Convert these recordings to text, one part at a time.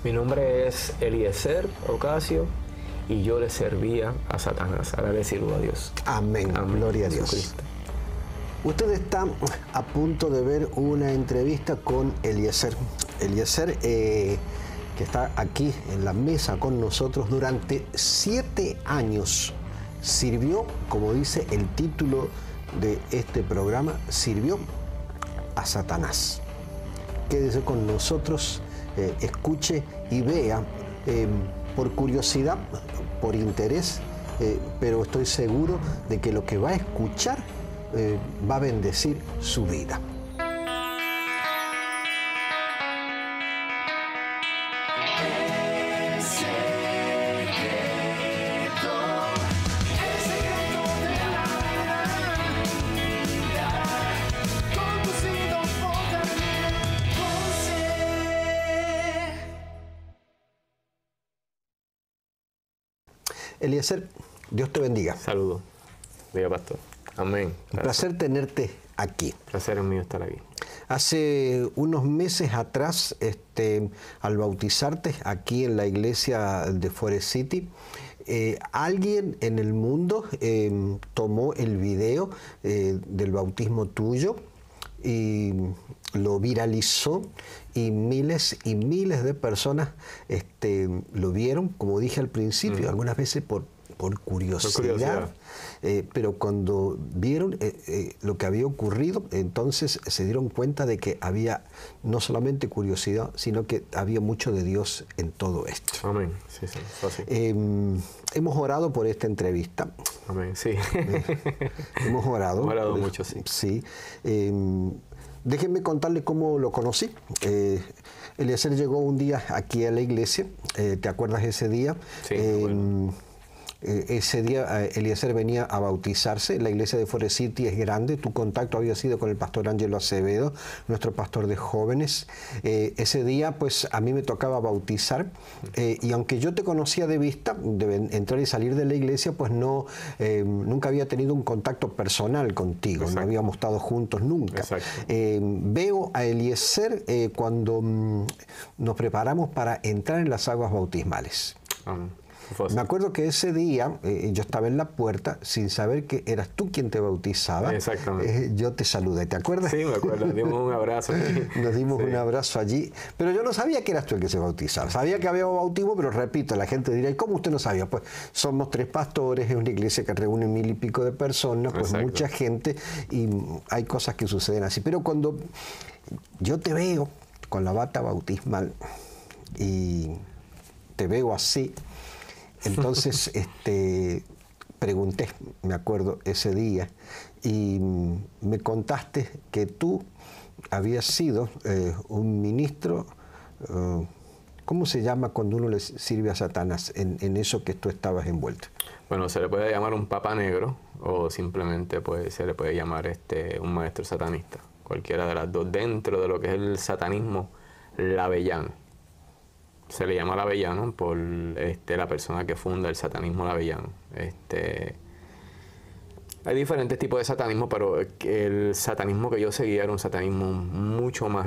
Mi nombre es Eliezer Ocasio y yo le servía a Satanás. Ahora le sirvo a Dios. Amén. Amén. Gloria a Dios. Jesucristo. Usted está a punto de ver una entrevista con Eliezer. Eliezer, que está aquí en la mesa con nosotros durante 7 años. Sirvió, como dice el título de este programa, sirvió a Satanás. Quédese con nosotros, escuche y vea, por curiosidad, por interés, pero estoy seguro de que lo que va a escuchar va a bendecir su vida. Eliezer, Dios te bendiga. Saludos. Diga, pastor. Amén. Un placer tenerte aquí. Placer es mío estar aquí. Hace unos meses atrás, al bautizarte aquí en la iglesia de Forest City, alguien en el mundo tomó el video del bautismo tuyo y lo viralizó, y miles de personas lo vieron, como dije al principio, algunas veces por curiosidad. Pero cuando vieron lo que había ocurrido, entonces se dieron cuenta de que había no solamente curiosidad, sino que había mucho de Dios en todo esto. Amén. Sí, sí. Así. Hemos orado por esta entrevista. Amén. Sí. Hemos orado. Hemos orado mucho, sí. Sí. Déjenme contarle cómo lo conocí. Eliezer llegó un día aquí a la iglesia. ¿Te acuerdas ese día? Sí, bueno. Ese día Eliezer venía a bautizarse. La iglesia de Forest City es grande. Tu contacto había sido con el pastor Ángelo Acevedo, nuestro pastor de jóvenes. Ese día, pues, a mí me tocaba bautizar. Y aunque yo te conocía de vista, de entrar y salir de la iglesia, pues nunca había tenido un contacto personal contigo. Exacto. No habíamos estado juntos nunca. Veo a Eliezer cuando nos preparamos para entrar en las aguas bautismales. Me acuerdo que ese día yo estaba en la puerta sin saber que eras tú quien te bautizaba. Exactamente. Yo te saludé, ¿te acuerdas? Sí, me acuerdo. Nos dimos un abrazo. Nos dimos un abrazo allí. Pero yo no sabía que eras tú el que se bautizaba. Sabía que había bautismo, pero repito, la gente dirá, ¿y cómo usted no sabía? Pues somos 3 pastores, es una iglesia que reúne 1000 y pico de personas, pues exacto, mucha gente, y hay cosas que suceden así. Pero cuando yo te veo con la bata bautismal y te veo así, entonces pregunté, me acuerdo, ese día, y me contaste que tú habías sido un ministro, ¿cómo se llama cuando uno le sirve a Satanás en eso que tú estabas envuelto? Bueno, se le puede llamar un papa negro o simplemente pues, se le puede llamar un maestro satanista. Cualquiera de las dos dentro de lo que es el satanismo lavellano. Se le llama lavellano por la persona que funda el satanismo lavellano. Hay diferentes tipos de satanismo, pero el satanismo que yo seguía era un satanismo mucho más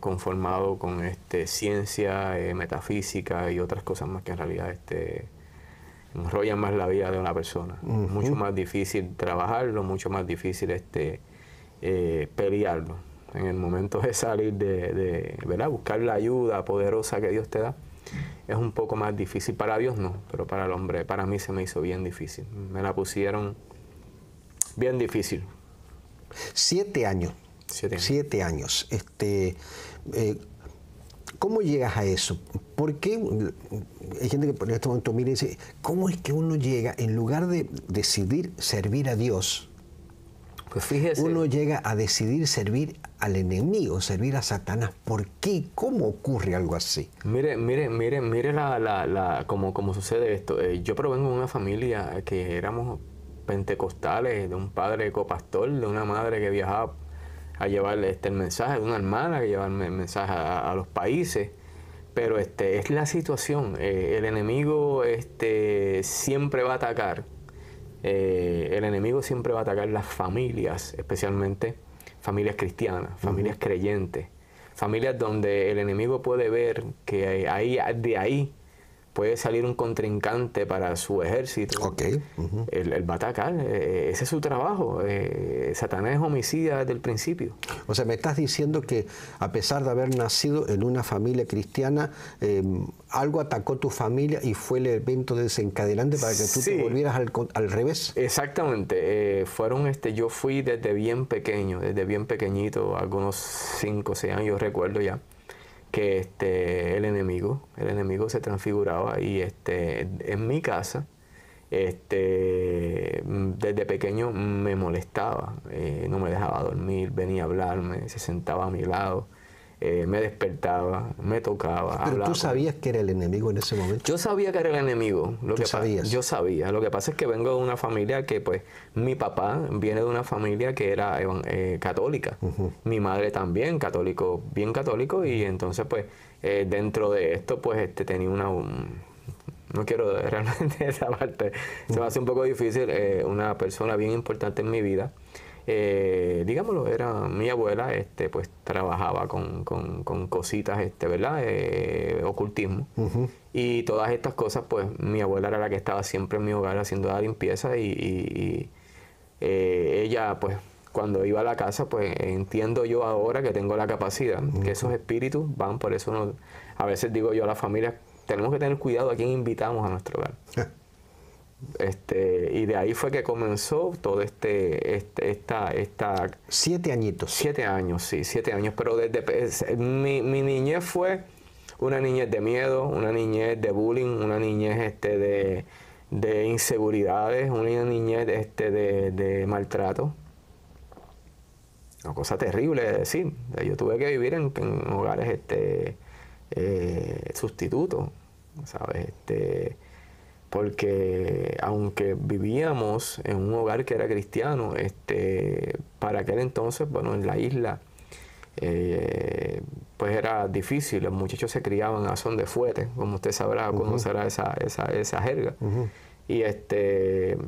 conformado con ciencia, metafísica y otras cosas más que en realidad enrollan más la vida de una persona. Mucho más difícil trabajarlo, mucho más difícil pelearlo. En el momento de salir ¿verdad? Buscar la ayuda poderosa que Dios te da, es un poco más difícil. Para Dios no, pero para el hombre, para mí se me hizo bien difícil. Me la pusieron bien difícil. 7 años. 7 años. ¿Cómo llegas a eso? ¿Por qué? Hay gente que en este momento mira y dice, ¿cómo es que uno llega, en lugar de decidir servir a Dios, pues fíjese, uno llega a decidir servir al enemigo, servir a Satanás? ¿Por qué? ¿Cómo ocurre algo así? Mire cómo sucede esto. Yo provengo de una familia que éramos pentecostales, de un padre copastor, de una madre que viajaba a llevarle el mensaje, de una hermana que llevaba el mensaje a los países. Pero es la situación. El enemigo siempre va a atacar. El enemigo siempre va a atacar las familias, especialmente familias cristianas, familias creyentes, familias donde el enemigo puede ver que de ahí puede salir un contrincante para su ejército. Okay. Él va a atacar. Ese es su trabajo. Satanás es homicida desde el principio. O sea, me estás diciendo que a pesar de haber nacido en una familia cristiana, algo atacó tu familia y fue el evento desencadenante para que tú te volvieras al revés. Exactamente. Yo fui desde bien pequeño, desde bien pequeñito, algunos 5 o 6 años recuerdo ya, que el enemigo se transfiguraba y en mi casa desde pequeño me molestaba, no me dejaba dormir, venía a hablarme, se sentaba a mi lado, me despertaba, me tocaba. ¿Pero tú sabías que era el enemigo en ese momento? Yo sabía que era el enemigo. ¿Tú sabías? Yo sabía. Lo que pasa es que vengo de una familia que, pues, mi papá viene de una familia que era católica. Mi madre también, bien católico, y entonces, pues, dentro de esto, pues, tenía no quiero realmente esa parte, se me hace un poco difícil, una persona bien importante en mi vida. Digámoslo, era mi abuela, pues trabajaba con cositas, ¿verdad? Ocultismo. Y todas estas cosas, pues mi abuela era la que estaba siempre en mi hogar haciendo la limpieza y ella, pues cuando iba a la casa, pues entiendo yo ahora que tengo la capacidad, que esos espíritus van, por eso a veces digo yo a la familia, tenemos que tener cuidado a quién invitamos a nuestro hogar. Y de ahí fue que comenzó todo esta 7 añitos. 7 años, sí, 7 años. Pero desde mi niñez fue una niñez de miedo, una niñez de bullying, una niñez de inseguridades, una niñez de maltrato. Una cosa terrible de decir. Yo tuve que vivir en hogares sustitutos, ¿sabes? Porque aunque vivíamos en un hogar que era cristiano, para aquel entonces, bueno, en la isla, pues era difícil. Los muchachos se criaban a son de fuete, como usted sabrá, conocerá esa jerga. Y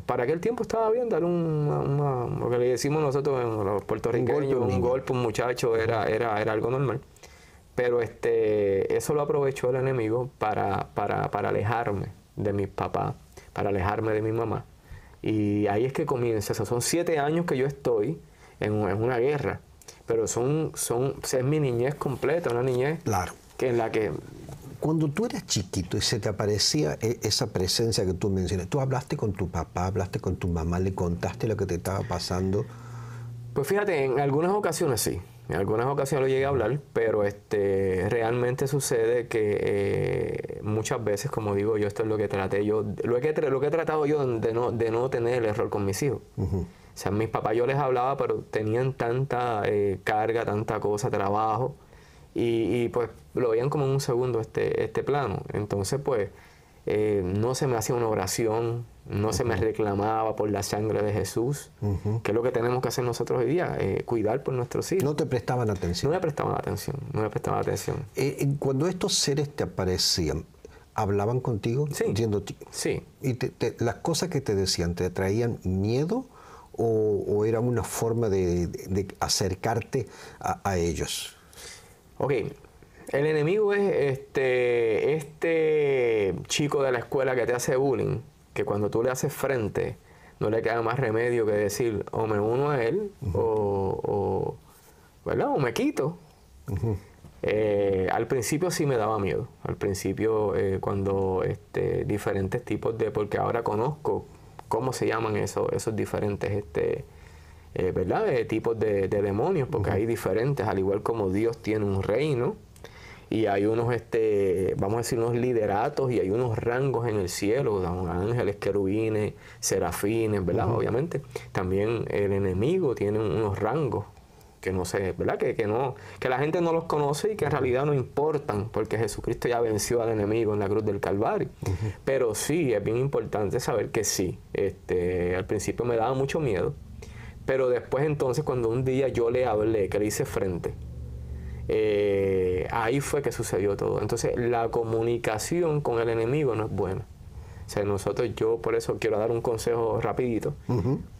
para aquel tiempo estaba bien dar lo que le decimos nosotros en los puertorriqueños, un golpe, un muchacho, era algo normal. Pero eso lo aprovechó el enemigo para alejarme de mis papás, para alejarme de mi mamá. Y ahí es que comienza eso. Son 7 años que yo estoy en una guerra, pero es mi niñez completa, una niñez en la que... Cuando tú eras chiquito y se te aparecía esa presencia que tú mencionas, ¿tú hablaste con tu papá, hablaste con tu mamá, le contaste lo que te estaba pasando? Pues fíjate, en algunas ocasiones sí. En algunas ocasiones lo llegué a hablar, pero realmente sucede que muchas veces, como digo yo, esto es lo que traté yo, lo que he tratado yo de no tener el error con mis hijos. O sea, mis papás yo les hablaba, pero tenían tanta carga, tanta cosa, trabajo, y pues lo veían como en un segundo este plano. Entonces, pues, no se me hacía una oración, no se me reclamaba por la sangre de Jesús, que es lo que tenemos que hacer nosotros hoy día, cuidar por nuestros hijos. No te prestaban atención. No me prestaban atención. Cuando estos seres te aparecían, ¿hablaban contigo? Sí. Sí. ¿Y las cosas que te decían, te traían miedo o era una forma de acercarte a ellos? Ok. El enemigo es este chico de la escuela que te hace bullying, que cuando tú le haces frente, no le queda más remedio que decir, o me uno a él, ¿verdad? O me quito. Al principio sí me daba miedo. Al principio, cuando diferentes tipos porque ahora conozco cómo se llaman esos diferentes ¿verdad? Tipos de demonios, porque hay diferentes, al igual como Dios tiene un reino. Y hay unos, vamos a decir, unos lideratos y hay unos rangos en el cielo, ángeles, querubines, serafines, ¿verdad? Obviamente. También el enemigo tiene unos rangos que no sé, ¿verdad? Que la gente no los conoce y que en realidad no importan, porque Jesucristo ya venció al enemigo en la cruz del Calvario. Pero sí, es bien importante saber que sí. Al principio me daba mucho miedo, pero después entonces cuando un día yo le hablé, que le hice frente, ahí fue que sucedió todo. Entonces la comunicación con el enemigo no es buena. O sea, yo por eso quiero dar un consejo rapidito.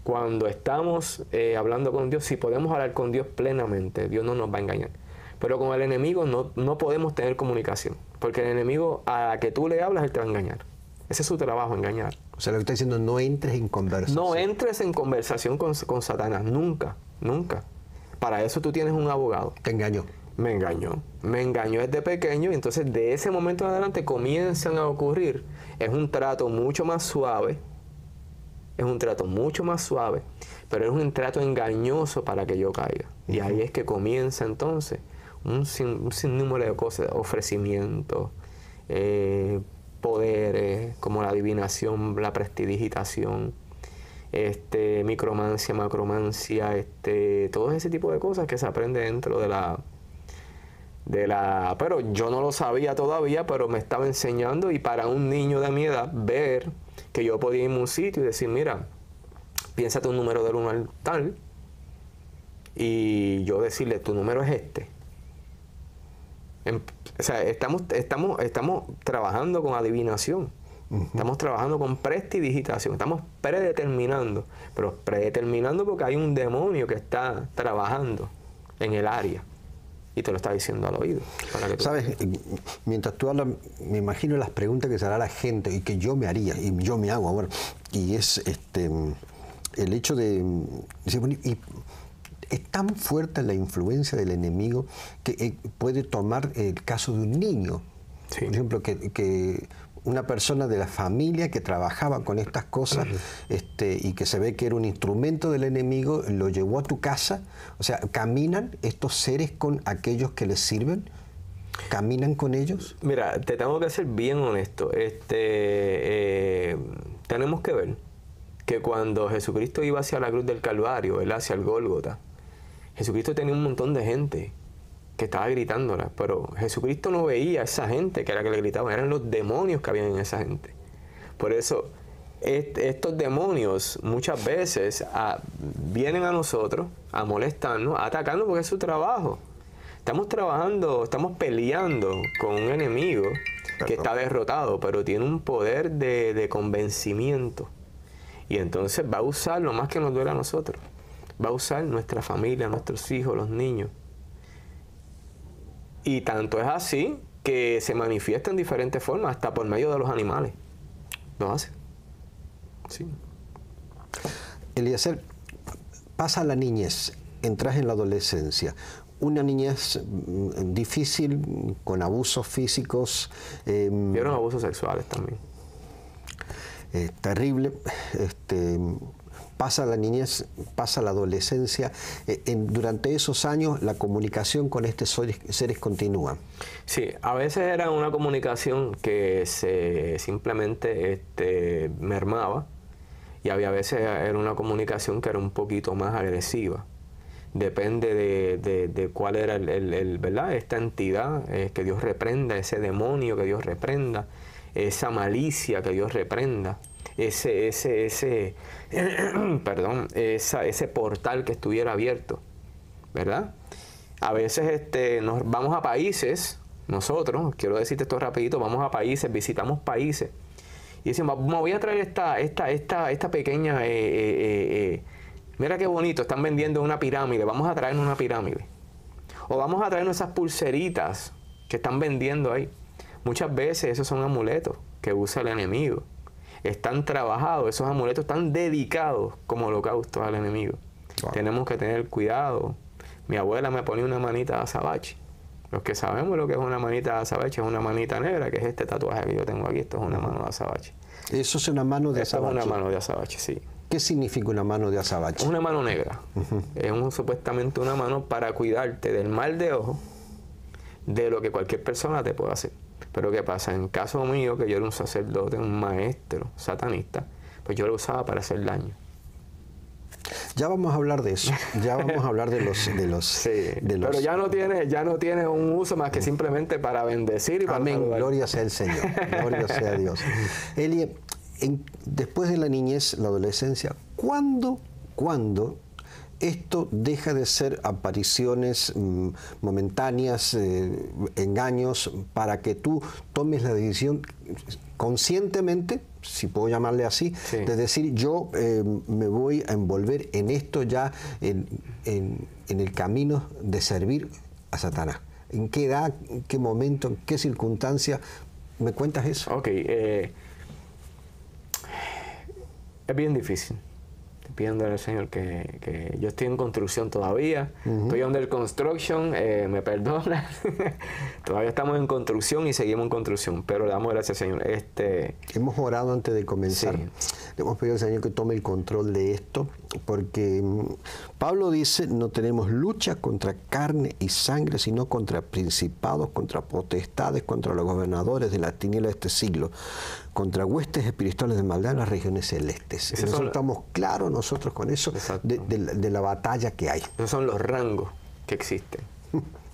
Cuando estamos hablando con Dios, si podemos hablar con Dios plenamente, Dios no nos va a engañar. Pero con el enemigo no podemos tener comunicación, porque el enemigo a la que tú le hablas, él te va a engañar. Ese es su trabajo, engañar. O sea, lo que está diciendo, no entres en conversación. No entres en conversación con Satanás, nunca, nunca. Para eso tú tienes un abogado. Te engañó. Me engañó desde pequeño, y entonces de ese momento en adelante comienzan a ocurrir. Es un trato mucho más suave, pero es un trato engañoso para que yo caiga. Y ahí es que comienza entonces un sinnúmero de cosas, ofrecimientos, poderes, como la adivinación, la prestidigitación, micromancia, macromancia, todo ese tipo de cosas que se aprende dentro de la... Pero yo no lo sabía todavía, pero me estaba enseñando, y para un niño de mi edad, ver que yo podía ir a un sitio y decir, mira, piénsate un número del 1 al tal, y yo decirle, tu número es este. O sea, estamos trabajando con adivinación. Estamos trabajando con prestidigitación, estamos predeterminando, pero predeterminando porque hay un demonio que está trabajando en el área y te lo está diciendo al oído. ¿Sabes? Mientras tú hablas, me imagino las preguntas que se hará la gente y que yo me haría, y yo me hago ahora, y es el hecho de... Y es tan fuerte la influencia del enemigo que puede tomar el caso de un niño. Sí. Por ejemplo, que una persona de la familia que trabajaba con estas cosas y que se ve que era un instrumento del enemigo, lo llevó a tu casa. O sea, ¿caminan estos seres con aquellos que les sirven? ¿Caminan con ellos? Mira, te tengo que ser bien honesto. Tenemos que ver que cuando Jesucristo iba hacia la cruz del Calvario, él hacia el Gólgota, Jesucristo tenía un montón de gente que estaba gritándola, pero Jesucristo no veía a esa gente que era que le gritaban, eran los demonios que habían en esa gente. Por eso, estos demonios muchas veces vienen a nosotros a molestarnos, a atacarnos, porque es su trabajo. Estamos trabajando, estamos peleando con un enemigo que está derrotado, pero tiene un poder de convencimiento. Y entonces va a usar lo más que nos duele a nosotros. Va a usar nuestra familia, nuestros hijos, los niños. Y tanto es así que se manifiesta en diferentes formas, hasta por medio de los animales. Lo hace. Sí. Eliezer, pasa la niñez, entras en la adolescencia. Una niñez difícil, con abusos físicos. Vieron abusos sexuales también. Terrible. Pasa la niñez, pasa la adolescencia. Durante esos años la comunicación con estos seres continúa. Sí, a veces era una comunicación que se simplemente mermaba, y había veces era una comunicación que era un poquito más agresiva. Depende de cuál era ¿verdad? Esta entidad, que Dios reprenda, ese demonio que Dios reprenda, esa malicia que Dios reprenda. Ese portal que estuviera abierto, ¿verdad? A veces nos vamos a países, nosotros, quiero decirte esto rapidito, vamos a países, visitamos países, y decimos, me voy a traer esta pequeña, mira qué bonito, están vendiendo una pirámide, vamos a traernos una pirámide. O vamos a traernos esas pulseritas que están vendiendo ahí. Muchas veces esos son amuletos que usa el enemigo. Están trabajados, esos amuletos están dedicados como holocaustos al enemigo. Wow. Tenemos que tener cuidado. Mi abuela me ponía una manita de azabache. Los que sabemos lo que es una manita de azabache, es una manita negra, que es este tatuaje que yo tengo aquí. Esto es una mano de azabache. ¿Eso es una mano de azabache? Es una mano de azabache, sí. ¿Qué significa una mano de azabache? Es una mano negra. Es supuestamente una mano para cuidarte del mal de ojo, de lo que cualquier persona te pueda hacer. Pero ¿qué pasa? En caso mío, que yo era un sacerdote, un maestro satanista, pues yo lo usaba para hacer daño. Ya vamos a hablar de eso. Ya vamos a hablar de los sí, pero ya no tiene un uso más que simplemente para bendecir y para amén, saludar. Gloria sea el Señor. Gloria sea Dios. Elie, después de la niñez, la adolescencia, ¿cuándo esto deja de ser apariciones momentáneas, engaños, para que tú tomes la decisión conscientemente, si puedo llamarle así, sí, de decir, yo me voy a envolver en esto ya, en el camino de servir a Satanás? ¿En qué edad, en qué momento, en qué circunstancia? ¿Me cuentas eso? Ok, es bien difícil. Pidiendo al Señor que yo estoy en construcción todavía, estoy under construction, me perdona, todavía estamos en construcción y seguimos en construcción, pero le damos gracias al Señor. Hemos orado antes de comenzar, sí. Le hemos pedido al Señor que tome el control de esto, porque Pablo dice, no tenemos lucha contra carne y sangre, sino contra principados, contra potestades, contra los gobernadores de la tiniebla de este siglo, contra huestes espirituales de maldad en las regiones celestes. Nosotros estamos claros nosotros con eso, de la batalla que hay. Esos son los rangos que existen,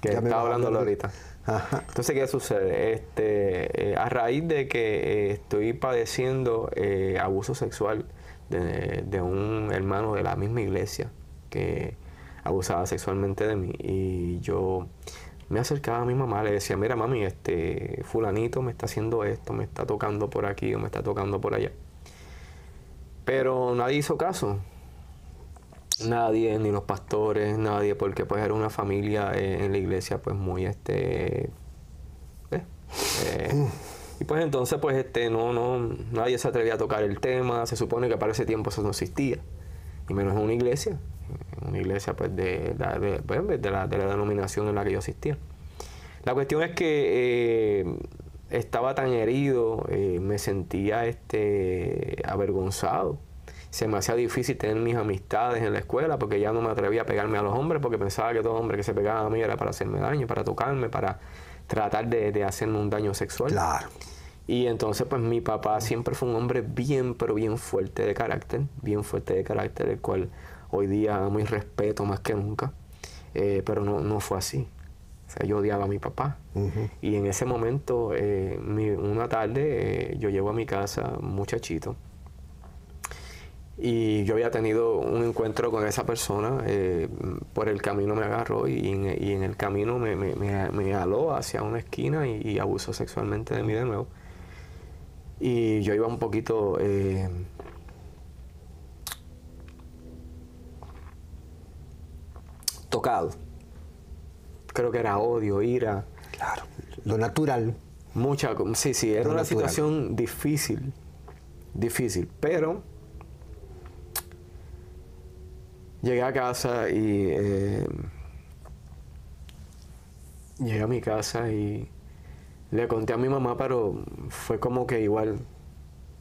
que estaba hablándolo ahorita. Ajá. Entonces, ¿qué sucede? A raíz de que estoy padeciendo abuso sexual de un hermano de la misma iglesia que abusaba sexualmente de mí, y yo me acercaba a mi mamá, le decía, mira mami, fulanito me está haciendo esto, me está tocando por aquí o me está tocando por allá. Pero nadie hizo caso. Nadie, ni los pastores, nadie, porque pues era una familia en la iglesia pues muy y pues entonces pues nadie se atrevía a tocar el tema. Se supone que para ese tiempo eso no existía, y menos en una iglesia pues de la denominación en la que yo asistía. La cuestión es que estaba tan herido, me sentía avergonzado. Se me hacía difícil tener mis amistades en la escuela, porque ya no me atrevía a pegarme a los hombres, porque pensaba que todo hombre que se pegaba a mí era para hacerme daño, para tocarme, para tratar de hacerme un daño sexual. Claro. Y entonces pues mi papá siempre fue un hombre bien, pero bien fuerte de carácter, el cual hoy día amo y respeto más que nunca, pero no fue así. O sea, yo odiaba a mi papá. Y en ese momento, una tarde, yo llego a mi casa, muchachito, y yo había tenido un encuentro con esa persona, por el camino me agarró y en el camino me jaló hacia una esquina y abusó sexualmente de mí de nuevo. Y yo iba un poquito tocado. Creo que era odio, ira. Claro, lo natural. Sí, era una situación difícil, pero llegué a casa y llegué a mi casa y le conté a mi mamá, pero fue como que igual.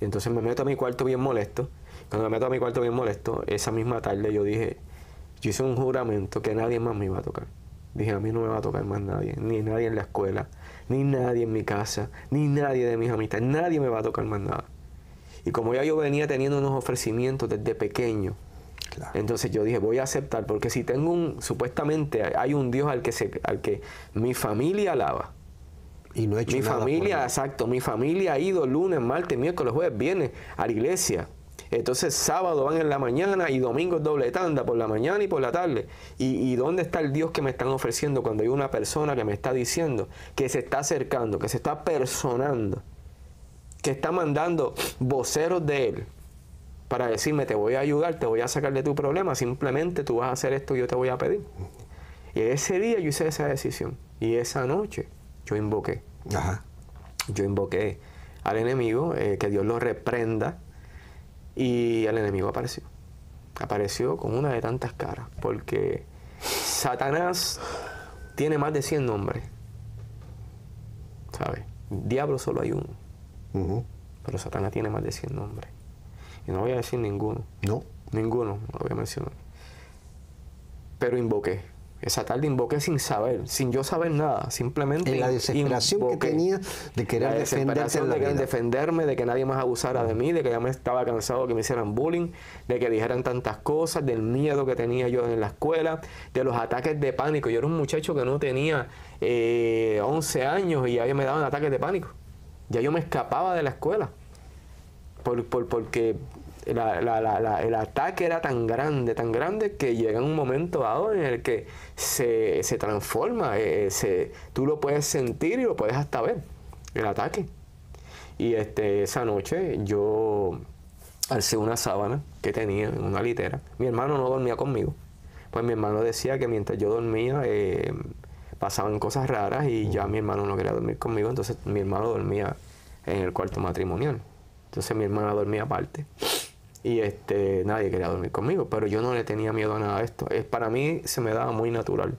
Y entonces me meto a mi cuarto bien molesto. Cuando me meto a mi cuarto bien molesto, esa misma tarde yo hice un juramento que nadie más me iba a tocar. Dije, a mí no me va a tocar más nadie, ni nadie en la escuela, ni nadie en mi casa, ni nadie de mis amistades, nadie me va a tocar más nada. Y como ya yo venía teniendo unos ofrecimientos desde pequeño, claro, entonces yo dije, voy a aceptar, porque si supuestamente hay un Dios al que mi familia alaba. Y no he hecho nada mi familia ha ido lunes, martes, miércoles, jueves, viernes a la iglesia. Entonces sábado van en la mañana y domingo es doble tanda, por la mañana y por la tarde. ¿Y dónde está el Dios que me están ofreciendo cuando hay una persona que me está diciendo, que se está acercando, que se está personando, que está mandando voceros de Él para decirme, te voy a ayudar, te voy a sacar de tu problema, simplemente tú vas a hacer esto y yo te voy a pedir? Y ese día yo hice esa decisión. Y esa noche yo invoqué. Ajá. Yo invoqué al enemigo, que Dios lo reprenda. Y el enemigo apareció con una de tantas caras, porque Satanás tiene más de 100 nombres, ¿sabes? Diablo solo hay uno, pero Satanás tiene más de 100 nombres, y no voy a decir ninguno, no voy a mencionar, pero invoqué. Esa tarde invoqué sin yo saber nada, simplemente en la desesperación invoqué, que tenía de querer defenderme, de que nadie más abusara de mí, de que ya me estaba cansado de que me hicieran bullying, de que dijeran tantas cosas, del miedo que tenía yo en la escuela, de los ataques de pánico. Yo era un muchacho que no tenía 11 años y ya me daban ataques de pánico. Ya yo me escapaba de la escuela porque el ataque era tan grande que llega un momento dado en el que se transforma, tú lo puedes sentir y lo puedes hasta ver, el ataque. Y esa noche yo alcé una sábana que tenía en una litera. Mi hermano no dormía conmigo, pues mi hermano decía que mientras yo dormía, pasaban cosas raras y ya mi hermano no quería dormir conmigo, entonces mi hermano dormía en el cuarto matrimonial. Entonces mi hermana dormía aparte y nadie quería dormir conmigo, pero yo no le tenía miedo a nada de esto. Para mí se me daba muy natural.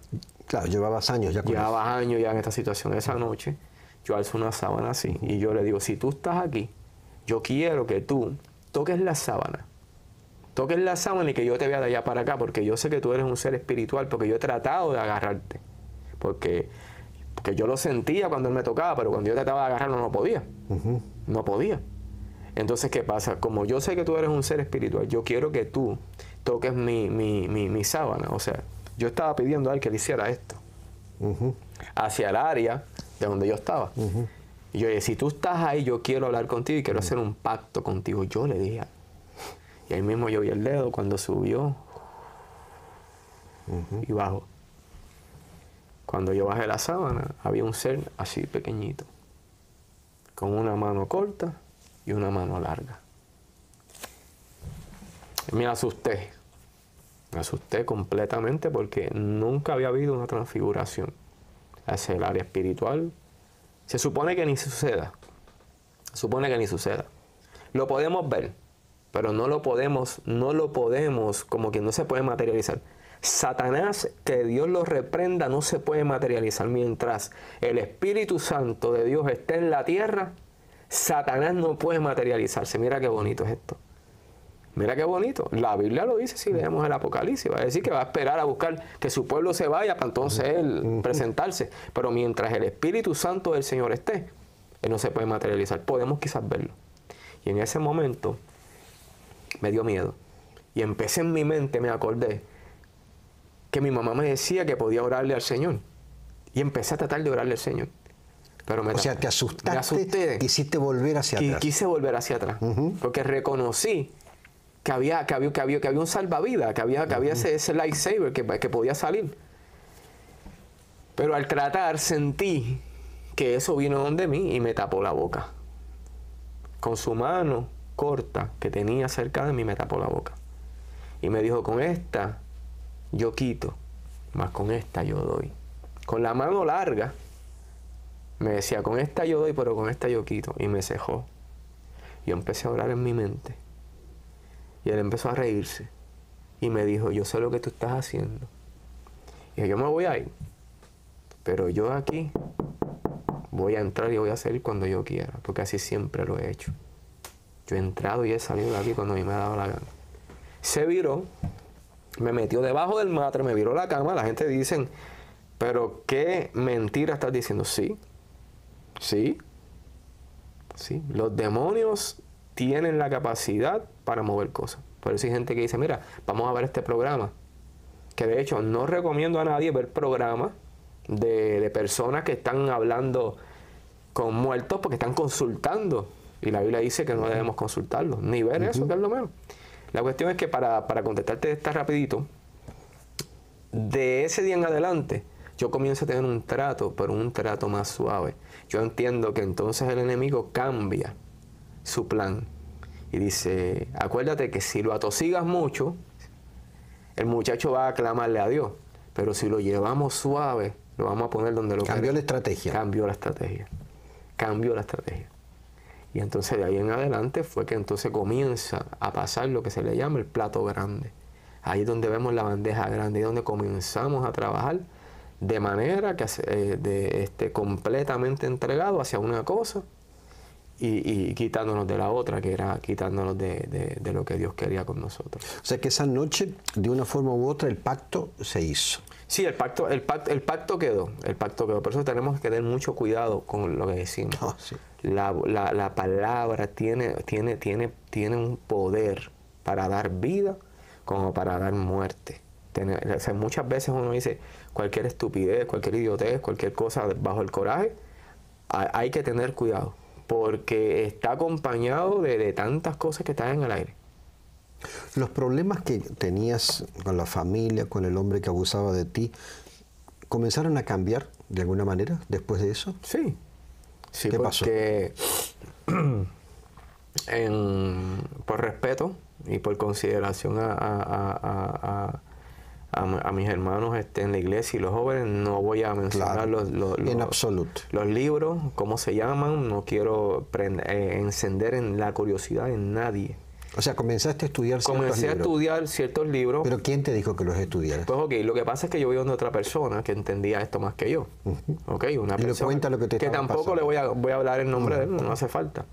Claro, llevabas años ya con eso. Llevabas años ya en esta situación. Esa noche yo alzo una sábana así y yo le digo, si tú estás aquí, yo quiero que tú toques la sábana. Toques la sábana y que yo te vea de allá para acá, porque yo sé que tú eres un ser espiritual, porque yo he tratado de agarrarte. Porque yo lo sentía cuando él me tocaba, pero cuando yo trataba de agarrarlo no podía. No podía. Entonces, ¿qué pasa? Como yo sé que tú eres un ser espiritual, yo quiero que tú toques mi sábana. O sea, yo estaba pidiendo a él que le hiciera esto. Hacia el área de donde yo estaba. Y yo dije, si tú estás ahí, yo quiero hablar contigo y quiero hacer un pacto contigo. Yo le dije. Y ahí mismo yo vi el dedo cuando subió y bajó. Cuando yo bajé la sábana, había un ser así pequeñito, con una mano corta y una mano larga. Y me asusté completamente porque nunca había habido una transfiguración hacia el área espiritual. Se supone que ni suceda. Lo podemos ver, pero no lo podemos, como que no se puede materializar. Satanás, que Dios lo reprenda, no se puede materializar. Mientras el Espíritu Santo de Dios esté en la tierra, Satanás no puede materializarse. Mira qué bonito es esto. Mira qué bonito. La Biblia lo dice si leemos el Apocalipsis. Va a decir que va a esperar a buscar que su pueblo se vaya para entonces él presentarse. Pero mientras el Espíritu Santo del Señor esté, él no se puede materializar. Podemos quizás verlo. Y en ese momento me dio miedo. Y empecé en mi mente, me acordé que mi mamá me decía que podía orarle al Señor. Y empecé a tratar de orarle al Señor. Pero o sea, te asustaste, me asusté. Quisiste volver hacia atrás. Quise volver hacia atrás. Porque reconocí que había un salvavidas, que había ese lightsaber que podía salir. Pero al tratar sentí que eso vino donde mí y me tapó la boca. Con su mano corta que tenía cerca de mí me tapó la boca. Y me dijo, con esta yo quito, más con esta yo doy. Con la mano larga me decía, con esta yo doy, pero con esta yo quito. Y me cejó. Yo empecé a orar en mi mente. Y él empezó a reírse. Y me dijo, yo sé lo que tú estás haciendo. Y yo me voy a ir. Pero yo aquí voy a entrar y voy a salir cuando yo quiera. Porque así siempre lo he hecho. Yo he entrado y he salido de aquí cuando a mí me ha dado la gana. Se viró. Me metió debajo del matre, me viró la cama. La gente dice, pero qué mentira estás diciendo. Sí. Los demonios tienen la capacidad para mover cosas. Por eso hay gente que dice, mira, vamos a ver este programa. Que de hecho no recomiendo a nadie ver programas de personas que están hablando con muertos porque están consultando. Y la Biblia dice que no debemos consultarlos, ni ver eso, que es lo menos. La cuestión es que para contestarte esta rapidito, de ese día en adelante, yo comienzo a tener un trato, pero un trato más suave. Yo entiendo que entonces el enemigo cambia su plan. Y dice, acuérdate que si lo atosigas mucho, el muchacho va a clamarle a Dios. Pero si lo llevamos suave, lo vamos a poner donde lo Cambió la estrategia. Cambió la estrategia. Y entonces de ahí en adelante fue que entonces comienza a pasar lo que se le llama el plato grande. Ahí es donde vemos la bandeja grande, ahí es donde comenzamos a trabajar de manera que completamente entregado hacia una cosa y quitándonos de la otra, que era quitándonos de lo que Dios quería con nosotros. O sea que esa noche, de una forma u otra, el pacto se hizo. Sí, el pacto quedó. Por eso tenemos que tener mucho cuidado con lo que decimos. Oh, sí. La palabra tiene un poder para dar vida como para dar muerte. O sea, muchas veces uno dice cualquier estupidez, cualquier idiotez, cualquier cosa bajo el coraje. Hay que tener cuidado porque está acompañado de tantas cosas que están en el aire. Los problemas que tenías con la familia, con el hombre que abusaba de ti, ¿comenzaron a cambiar de alguna manera después de eso? Sí. ¿Qué pasó? Porque por respeto y por consideración a a mis hermanos en la iglesia y los jóvenes, no voy a mencionar en absoluto. Los libros, cómo se llaman, no quiero encender en la curiosidad en nadie. O sea, comenzaste a estudiar ciertos libros. Comencé a estudiar ciertos libros. ¿Pero quién te dijo que los estudiaras? Pues ok, lo que pasa es que yo vi a otra persona que entendía esto más que yo. Ok, una y persona cuenta lo que tampoco pasando. le voy a hablar el nombre de él, no hace falta.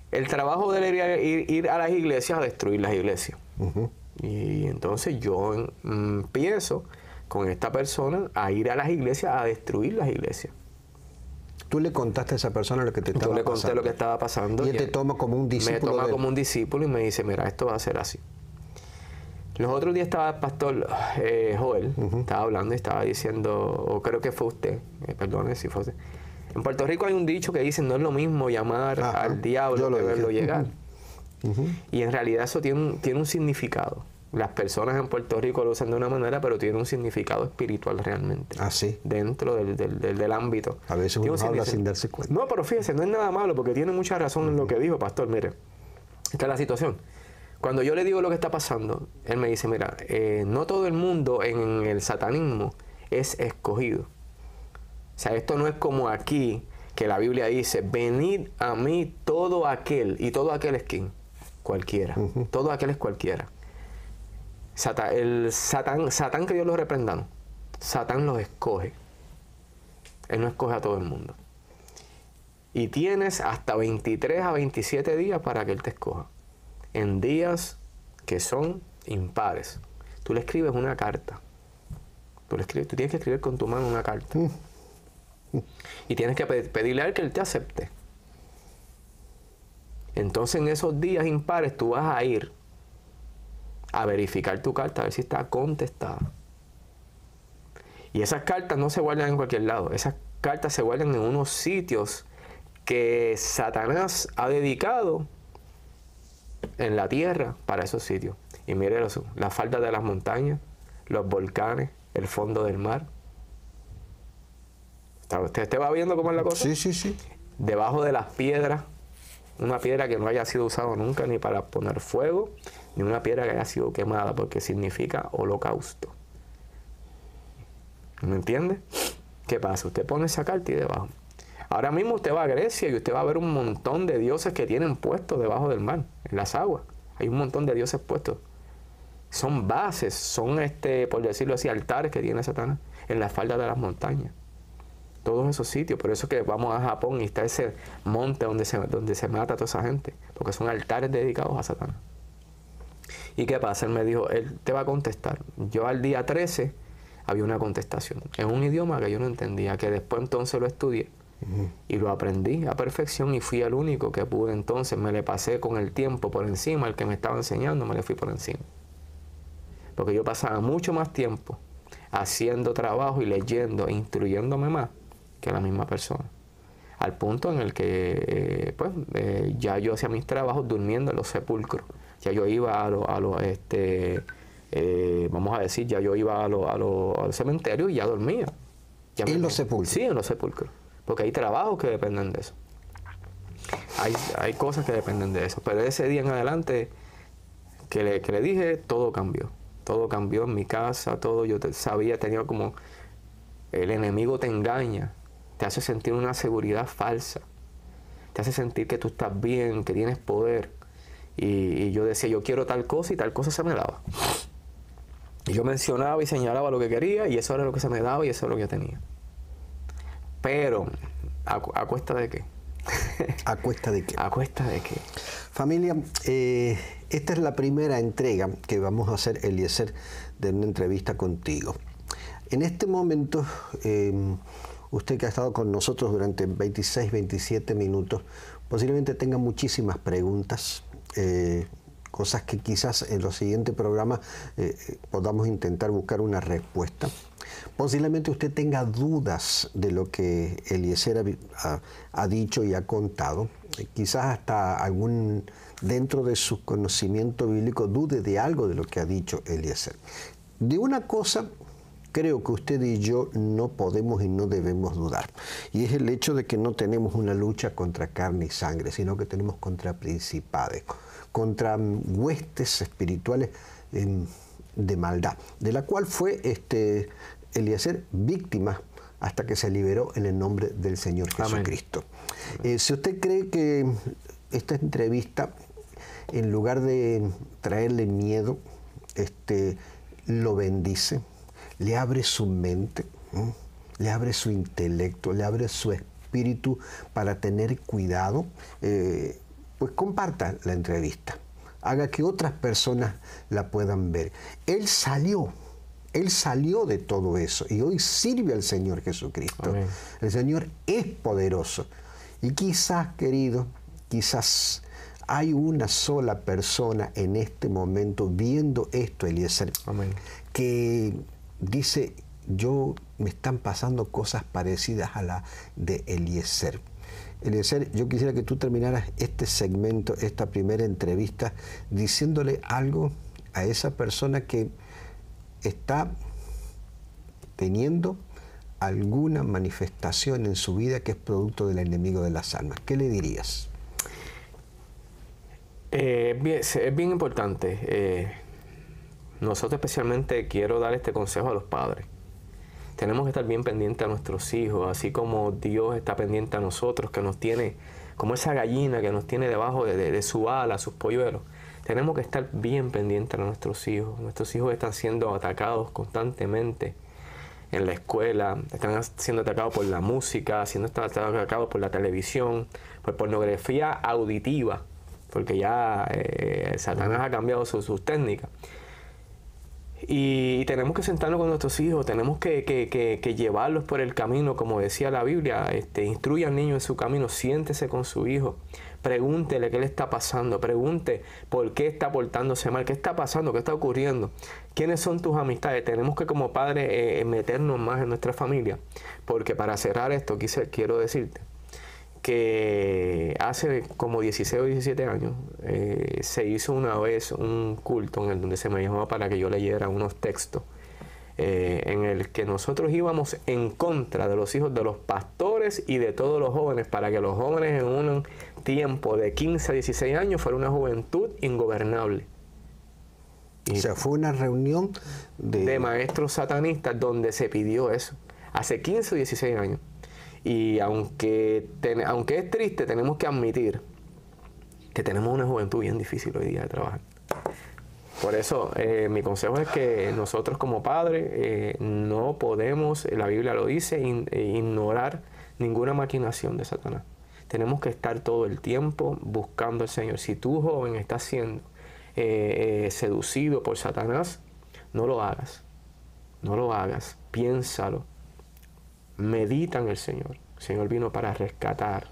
El trabajo de él era ir a las iglesias a destruir las iglesias. Y entonces yo empiezo con esta persona a ir a las iglesias a destruir las iglesias. Tú le contaste a esa persona lo que te estaba pasando. Yo le conté lo que estaba pasando. Y él te toma como un discípulo. Me toma como un discípulo y me dice, mira, esto va a ser así. Los otros días estaba el pastor Joel, estaba hablando y estaba diciendo, o creo que fue usted, perdone si fue usted. En Puerto Rico hay un dicho que dice, no es lo mismo llamar al diablo que verlo llegar. Y en realidad eso tiene un significado. Las personas en Puerto Rico lo usan de una manera, pero tiene un significado espiritual realmente. Ah, sí. Dentro del ámbito. A veces uno habla sin darse cuenta. No, pero fíjese, no es nada malo, porque tiene mucha razón en lo que dijo, pastor. Mire, esta es la situación. Cuando yo le digo lo que está pasando, él me dice, mira, no todo el mundo en el satanismo es escogido. O sea, esto no es como aquí, que la Biblia dice, venid a mí todo aquel. ¿Y todo aquel es quién? Cualquiera. Todo aquel es cualquiera. Satán que Dios lo reprenda, no. Satán los escoge. Él no escoge a todo el mundo. Y tienes hasta 23 a 27 días para que Él te escoja. En días que son impares. Tú le escribes una carta. Tú tienes que escribir con tu mano una carta. Y tienes que pedirle a Él que Él te acepte. Entonces en esos días impares tú vas a ir a verificar tu carta, a ver si está contestada. Y esas cartas no se guardan en cualquier lado. Esas cartas se guardan en unos sitios que Satanás ha dedicado en la tierra para esos sitios. Y mire las faldas de las montañas, los volcanes, el fondo del mar. ¿Usted va viendo cómo es la cosa? Sí, sí, sí. Debajo de las piedras, una piedra que no haya sido usada nunca ni para poner fuego, ni una piedra que haya sido quemada, porque significa holocausto. ¿Me entiende? ¿Qué pasa? Usted pone esa carta y debajo. Ahora mismo usted va a Grecia y usted va a ver un montón de dioses que tienen puestos debajo del mar, en las aguas. Hay un montón de dioses puestos. Son bases, son, por decirlo así, altares que tiene Satanás en las faldas de las montañas. Todos esos sitios. Por eso que vamos a Japón y está ese monte donde se mata a toda esa gente. Porque son altares dedicados a Satanás. ¿Y qué pasa? Él me dijo, Él te va a contestar. Yo al día 13 había una contestación. En un idioma que yo no entendía, que después entonces lo estudié. Y lo aprendí a perfección y fui el único que pude entonces. Me le pasé con el tiempo por encima. El que me estaba enseñando me le fui por encima. Porque yo pasaba mucho más tiempo haciendo trabajo y leyendo e instruyéndome más que la misma persona. Al punto en el que ya yo hacía mis trabajos durmiendo en los sepulcros. Ya yo iba vamos a decir, ya yo iba a los cementerios y ya dormía. ¿En los sepulcros? Sí, en los sepulcros. Porque hay trabajos que dependen de eso. Hay cosas que dependen de eso. Pero ese día en adelante que le dije, todo cambió. Todo cambió en mi casa, todo. Yo sabía, tenía como... El enemigo te engaña. Te hace sentir una seguridad falsa. Te hace sentir que tú estás bien, que tienes poder. Y yo decía, yo quiero tal cosa y tal cosa se me daba. Y yo mencionaba y señalaba lo que quería y eso era lo que se me daba y eso era lo que yo tenía. Pero, ¿a cuesta de qué? ¿A cuesta de qué? ¿A cuesta de qué? Familia, esta es la primera entrega que vamos a hacer, Eliezer, de una entrevista contigo. En este momento, usted que ha estado con nosotros durante 26, 27 minutos, posiblemente tenga muchísimas preguntas, cosas que quizás en los siguientes programas podamos intentar buscar una respuesta. Posiblemente usted tenga dudas de lo que Eliezer ha dicho y ha contado. Quizás hasta dentro de su conocimiento bíblico dude de algo de lo que ha dicho Eliezer. De una cosa creo que usted y yo no podemos y no debemos dudar. Y es el hecho de que no tenemos una lucha contra carne y sangre, sino que tenemos contra principados, contra huestes espirituales de maldad, de la cual fue Eliezer víctima hasta que se liberó en el nombre del Señor Jesucristo. Si usted cree que esta entrevista, en lugar de traerle miedo, lo bendice, le abre su mente, le abre su intelecto, le abre su espíritu para tener cuidado, pues comparta la entrevista, haga que otras personas la puedan ver. Él salió de todo eso y hoy sirve al Señor Jesucristo. Amén. El Señor es poderoso. Y quizás, querido, quizás hay una sola persona en este momento viendo esto, Eliezer, Amén, que dice, me están pasando cosas parecidas a la de Eliezer. Eliezer, yo quisiera que tú terminaras este segmento, esta primera entrevista, diciéndole algo a esa persona que está teniendo alguna manifestación en su vida que es producto del enemigo de las almas. ¿Qué le dirías? Es bien importante. Nosotros especialmente quiero dar este consejo a los padres. Tenemos que estar bien pendientes a nuestros hijos, así como Dios está pendiente a nosotros, que nos tiene como esa gallina que nos tiene debajo de su ala, sus polluelos. Tenemos que estar bien pendientes a nuestros hijos. Nuestros hijos están siendo atacados constantemente en la escuela, están siendo atacados por la música, están atacados por la televisión, por pornografía auditiva, porque ya Satanás ha cambiado sus técnicas. Y tenemos que sentarnos con nuestros hijos, tenemos que llevarlos por el camino, como decía la Biblia, instruye al niño en su camino, siéntese con su hijo, pregúntele qué le está pasando, pregunte por qué está portándose mal, qué está pasando, qué está ocurriendo, quiénes son tus amistades. Tenemos que como padres meternos más en nuestra familia, porque para cerrar esto quiero decirte que hace como 16 o 17 años se hizo una vez un culto en el donde se me llamó para que yo leyera unos textos en el que nosotros íbamos en contra de los hijos de los pastores y de todos los jóvenes, para que los jóvenes en un tiempo de 15 a 16 años fuera una juventud ingobernable. O sea, fue una reunión de maestros satanistas donde se pidió eso, hace 15 o 16 años. Y aunque es triste, tenemos que admitir que tenemos una juventud bien difícil hoy día de trabajar. Por eso mi consejo es que nosotros como padres no podemos, la Biblia lo dice, ignorar ninguna maquinación de Satanás. Tenemos que estar todo el tiempo buscando al Señor. Si tu joven está siendo seducido por Satanás, no lo hagas. No lo hagas. Piénsalo. Medita en el Señor. El Señor vino para rescatar,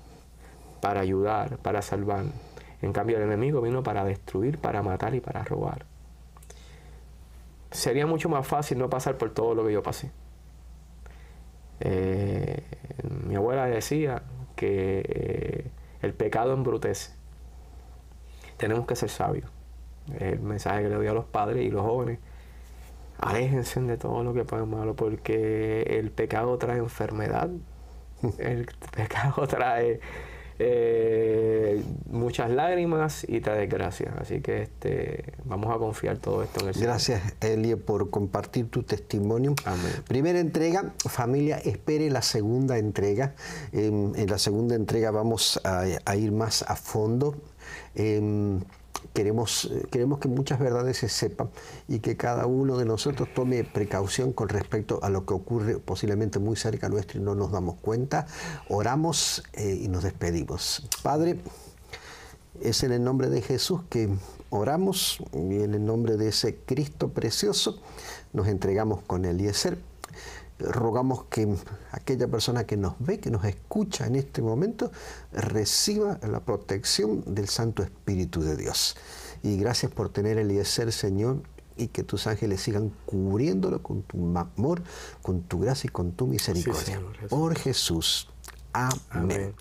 para ayudar, para salvar. En cambio, el enemigo vino para destruir, para matar y para robar. Sería mucho más fácil no pasar por todo lo que yo pasé. Mi abuela decía que el pecado embrutece. Tenemos que ser sabios. El mensaje que le doy a los padres y los jóvenes: aléjense de todo lo que pueda malo, porque el pecado trae enfermedad, el pecado trae muchas lágrimas y trae desgracia. Así que vamos a confiar todo esto en el Señor. Gracias, Elie, por compartir tu testimonio. Amén. Primera entrega, familia, espere la segunda entrega. En la segunda entrega vamos a ir más a fondo. Queremos que muchas verdades se sepan y que cada uno de nosotros tome precaución con respecto a lo que ocurre posiblemente muy cerca nuestro y no nos damos cuenta. Oramos y nos despedimos. Padre, es en el nombre de Jesús que oramos y en el nombre de ese Cristo precioso nos entregamos con Eliezer. Rogamos que aquella persona que nos ve, que nos escucha en este momento, reciba la protección del Santo Espíritu de Dios. Y gracias por tener a Eliezer, Señor, y que tus ángeles sigan cubriéndolo con tu amor, con tu gracia y con tu misericordia. Sí, Señor Jesús. Por Jesús. Amén.